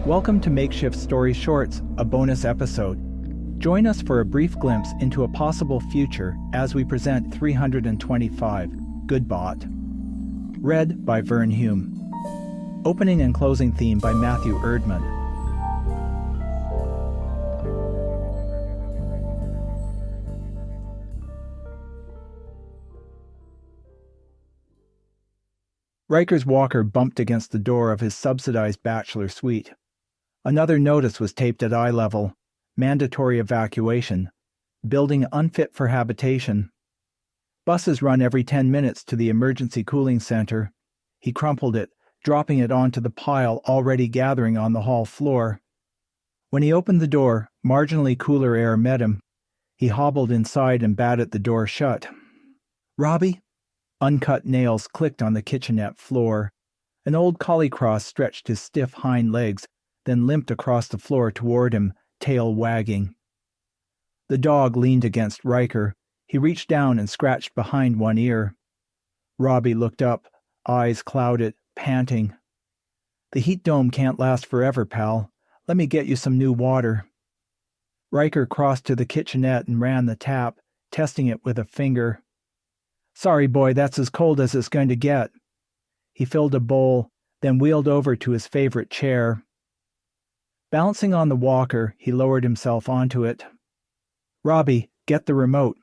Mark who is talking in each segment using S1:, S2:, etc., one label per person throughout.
S1: Welcome to Makeshift Story Shorts, a bonus episode. Join us for a brief glimpse into a possible future as we present 325, Good Bot. Read by Vern Hume. Opening and closing theme by Matthew Erdman. Ryker's walker bumped against the door of his subsidized bachelor suite. Another notice was taped at eye level: mandatory evacuation, building unfit for habitation. Buses run every 10 minutes to the emergency cooling center. He crumpled it, dropping it onto the pile already gathering on the hall floor. When he opened the door, marginally cooler air met him. He hobbled inside and batted the door shut. "Robbie?" Uncut nails clicked on the kitchenette floor. An old collie cross stretched his stiff hind legs, then limped across the floor toward him, tail wagging. The dog leaned against Ryker. He reached down and scratched behind one ear. Robbie looked up, eyes clouded, panting. "The heat dome can't last forever, pal. Let me get you some new water." Ryker crossed to the kitchenette and ran the tap, testing it with a finger. "Sorry, boy, that's as cold as it's going to get." He filled a bowl, then wheeled over to his favorite chair. Balancing on the walker, he lowered himself onto it. "Robbie, get the remote."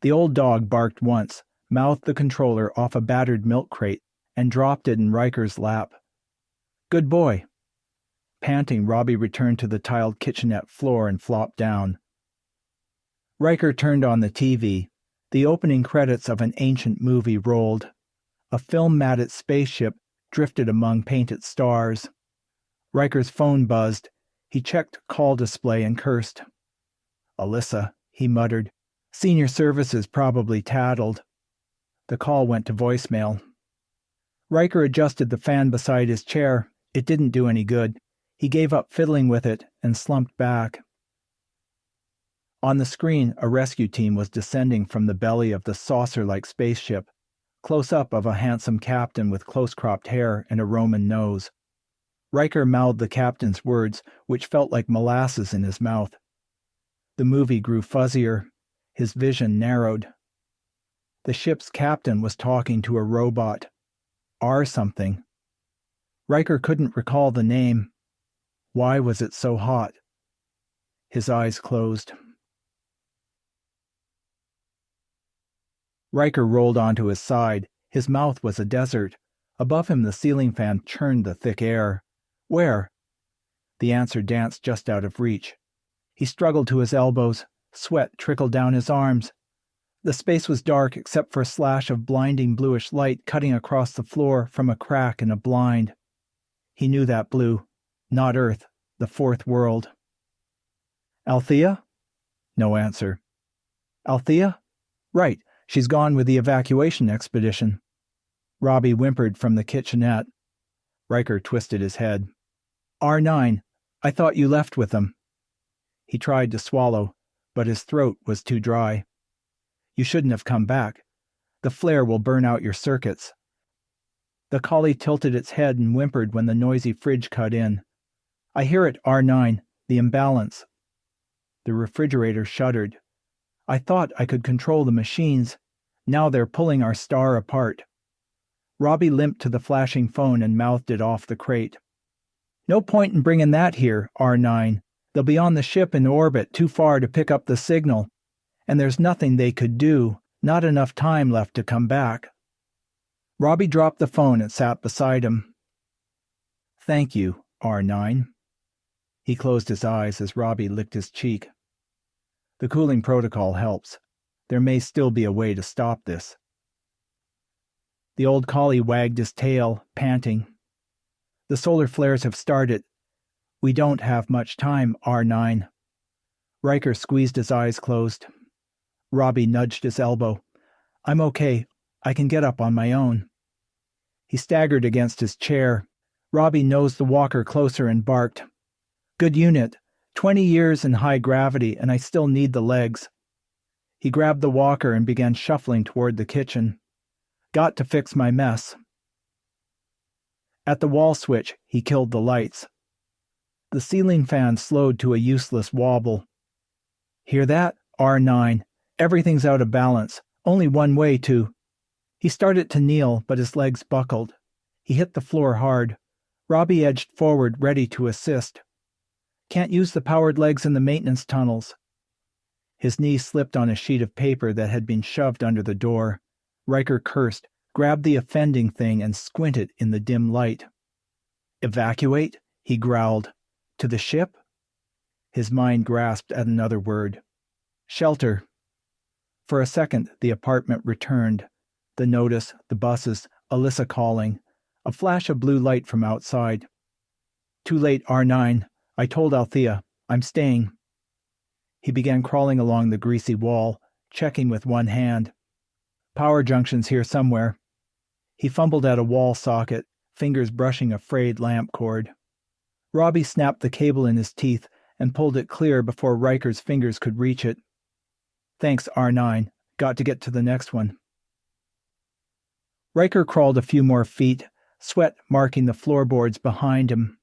S1: The old dog barked once, mouthed the controller off a battered milk crate, and dropped it in Ryker's lap. "Good boy." Panting, Robbie returned to the tiled kitchenette floor and flopped down. Ryker turned on the TV. The opening credits of an ancient movie rolled. A film-matted spaceship drifted among painted stars. Ryker's phone buzzed. He checked call display and cursed. "Alyssa," he muttered. "Senior services probably tattled." The call went to voicemail. Ryker adjusted the fan beside his chair. It didn't do any good. He gave up fiddling with it and slumped back. On the screen, a rescue team was descending from the belly of the saucer-like spaceship, close-up of a handsome captain with close-cropped hair and a Roman nose. Ryker mouthed the captain's words, which felt like molasses in his mouth. The movie grew fuzzier. His vision narrowed. The ship's captain was talking to a robot. R something. Ryker couldn't recall the name. Why was it so hot? His eyes closed. Ryker rolled onto his side. His mouth was a desert. Above him the ceiling fan churned the thick air. Where? The answer danced just out of reach. He struggled to his elbows. Sweat trickled down his arms. The space was dark except for a slash of blinding bluish light cutting across the floor from a crack in a blind. He knew that blue. Not Earth, the fourth world. "Althea?" No answer. "Althea? Right. She's gone with the evacuation expedition." Robbie whimpered from the kitchenette. Ryker twisted his head. "R9, I thought you left with them." He tried to swallow, but his throat was too dry. "You shouldn't have come back. The flare will burn out your circuits." The collie tilted its head and whimpered when the noisy fridge cut in. "I hear it, R9, the imbalance." The refrigerator shuddered. "I thought I could control the machines. Now they're pulling our star apart." Robbie limped to the flashing phone and mouthed it off the crate. "No point in bringing that here, R9. They'll be on the ship in orbit too far to pick up the signal. And there's nothing they could do, not enough time left to come back." Robbie dropped the phone and sat beside him. "Thank you, R9. He closed his eyes as Robbie licked his cheek. "The cooling protocol helps. There may still be a way to stop this." The old collie wagged his tail, panting. "The solar flares have started. We don't have much time, R9. Ryker squeezed his eyes closed. Robbie nudged his elbow. "I'm okay. I can get up on my own." He staggered against his chair. Robbie nosed the walker closer and barked. "Good unit. 20 years in high gravity, and I still need the legs." He grabbed the walker and began shuffling toward the kitchen. "Got to fix my mess." At the wall switch, he killed the lights. The ceiling fan slowed to a useless wobble. "Hear that? R9. Everything's out of balance. Only one way to—" He started to kneel, but his legs buckled. He hit the floor hard. Robbie edged forward, ready to assist. "Can't use the powered legs in the maintenance tunnels." His knee slipped on a sheet of paper that had been shoved under the door. Ryker cursed, grabbed the offending thing, and squinted in the dim light. "Evacuate?" he growled. "To the ship?" His mind grasped at another word. "Shelter." For a second, the apartment returned. The notice, the buses, Alyssa calling. A flash of blue light from outside. "Too late, R9. I told Althea. I'm staying." He began crawling along the greasy wall, checking with one hand. "Power junction's here somewhere." He fumbled at a wall socket, fingers brushing a frayed lamp cord. Robbie snapped the cable in his teeth and pulled it clear before Ryker's fingers could reach it. "Thanks, R9. Got to get to the next one." Ryker crawled a few more feet, sweat marking the floorboards behind him.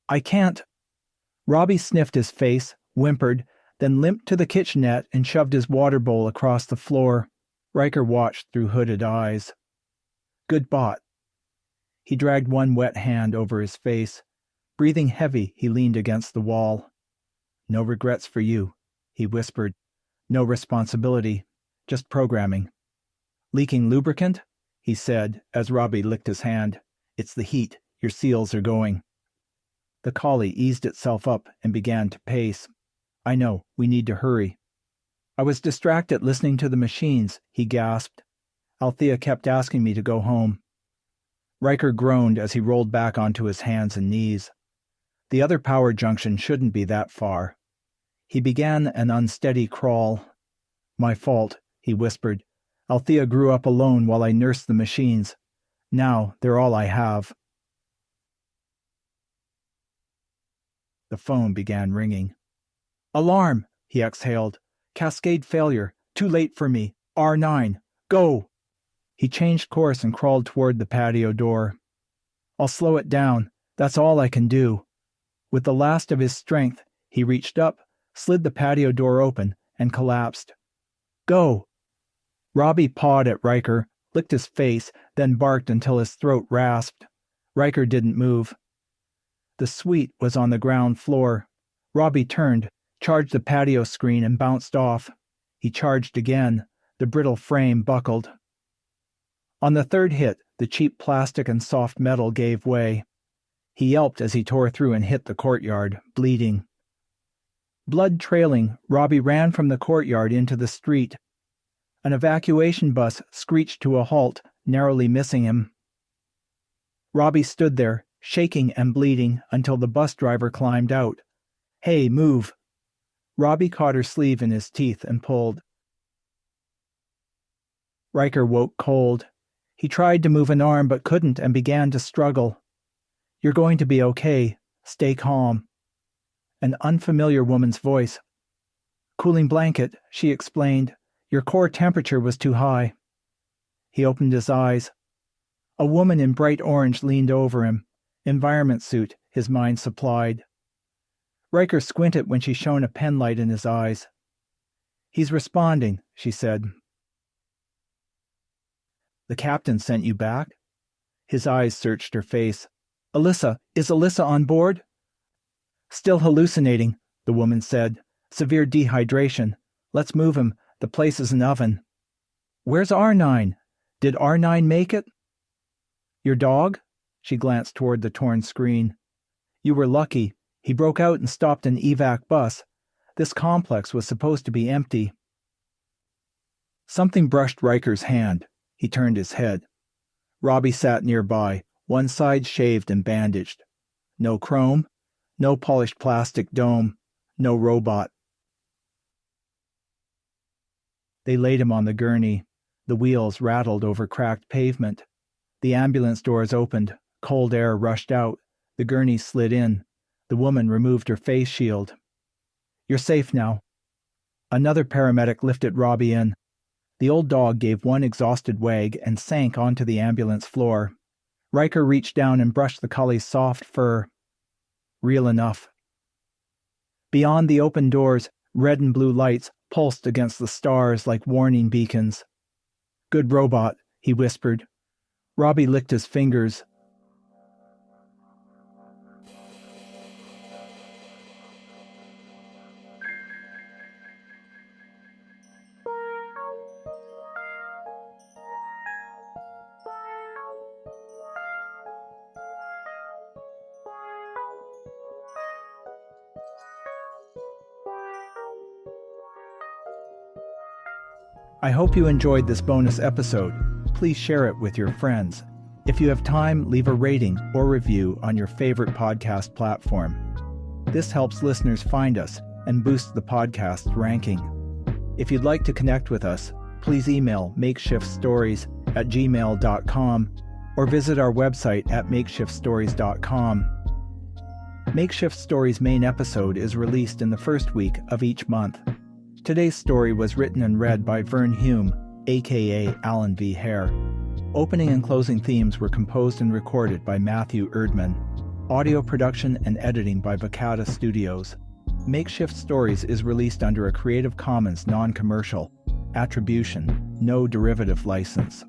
S1: "I can't." Robbie sniffed his face, whimpered, then limped to the kitchenette and shoved his water bowl across the floor. Ryker watched through hooded eyes. "Good bot." He dragged one wet hand over his face. Breathing heavy, he leaned against the wall. "No regrets for you," he whispered. "No responsibility, just programming." "Leaking lubricant?" he said, as Robbie licked his hand. "It's the heat. Your seals are going." The collie eased itself up and began to pace. "I know, we need to hurry." "I was distracted listening to the machines," he gasped. "Althea kept asking me to go home." Ryker groaned as he rolled back onto his hands and knees. The other power junction shouldn't be that far. He began an unsteady crawl. "My fault," he whispered. "Althea grew up alone while I nursed the machines. Now they're all I have." The phone began ringing. "Alarm!" he exhaled. "Cascade failure. Too late for me. R9. Go!" He changed course and crawled toward the patio door. "I'll slow it down. That's all I can do." With the last of his strength, he reached up, slid the patio door open, and collapsed. "Go!" Robbie pawed at Ryker, licked his face, then barked until his throat rasped. Ryker didn't move. The suite was on the ground floor. Robbie turned, charged the patio screen, and bounced off. He charged again. The brittle frame buckled. On the third hit, the cheap plastic and soft metal gave way. He yelped as he tore through and hit the courtyard, bleeding. Blood trailing, Robbie ran from the courtyard into the street. An evacuation bus screeched to a halt, narrowly missing him. Robbie stood there, shaking and bleeding, until the bus driver climbed out. "Hey, move." Robbie caught her sleeve in his teeth and pulled. Ryker woke cold. He tried to move an arm but couldn't and began to struggle. "You're going to be okay. Stay calm." An unfamiliar woman's voice. "Cooling blanket," she explained. "Your core temperature was too high." He opened his eyes. A woman in bright orange leaned over him. Environment suit, his mind supplied. Ryker squinted when she shone a penlight in his eyes. "He's responding," she said. "The captain sent you back?" His eyes searched her face. "Alyssa, is Alyssa on board?" "Still hallucinating," the woman said. "Severe dehydration. Let's move him. The place is an oven." "Where's R9? Did R9 make it?" "Your dog?" She glanced toward the torn screen. "You were lucky. He broke out and stopped an evac bus. This complex was supposed to be empty." Something brushed Ryker's hand. He turned his head. Robbie sat nearby, one side shaved and bandaged. No chrome, no polished plastic dome, no robot. They laid him on the gurney. The wheels rattled over cracked pavement. The ambulance doors opened. Cold air rushed out. The gurney slid in. The woman removed her face shield. "You're safe now." Another paramedic lifted Robbie in. The old dog gave one exhausted wag and sank onto the ambulance floor. Ryker reached down and brushed the collie's soft fur. "Real enough," Beyond the open doors, red and blue lights pulsed against the stars like warning beacons. "Good robot," he whispered. Robbie licked his fingers. I hope you enjoyed this bonus episode. Please share it with your friends. If you have time, leave a rating or review on your favorite podcast platform. This helps listeners find us and boosts the podcast's ranking. If you'd like to connect with us, please email makeshiftstories@gmail.com or visit our website at makeshiftstories.com. Makeshift Stories' main episode is released in the first week of each month. Today's story was written and read by Vern Hume, aka Alan V. Hare. Opening and closing themes were composed and recorded by Matthew Erdman. Audio production and editing by Vacata Studios. Makeshift Stories is released under a Creative Commons non-commercial, attribution, no derivative license.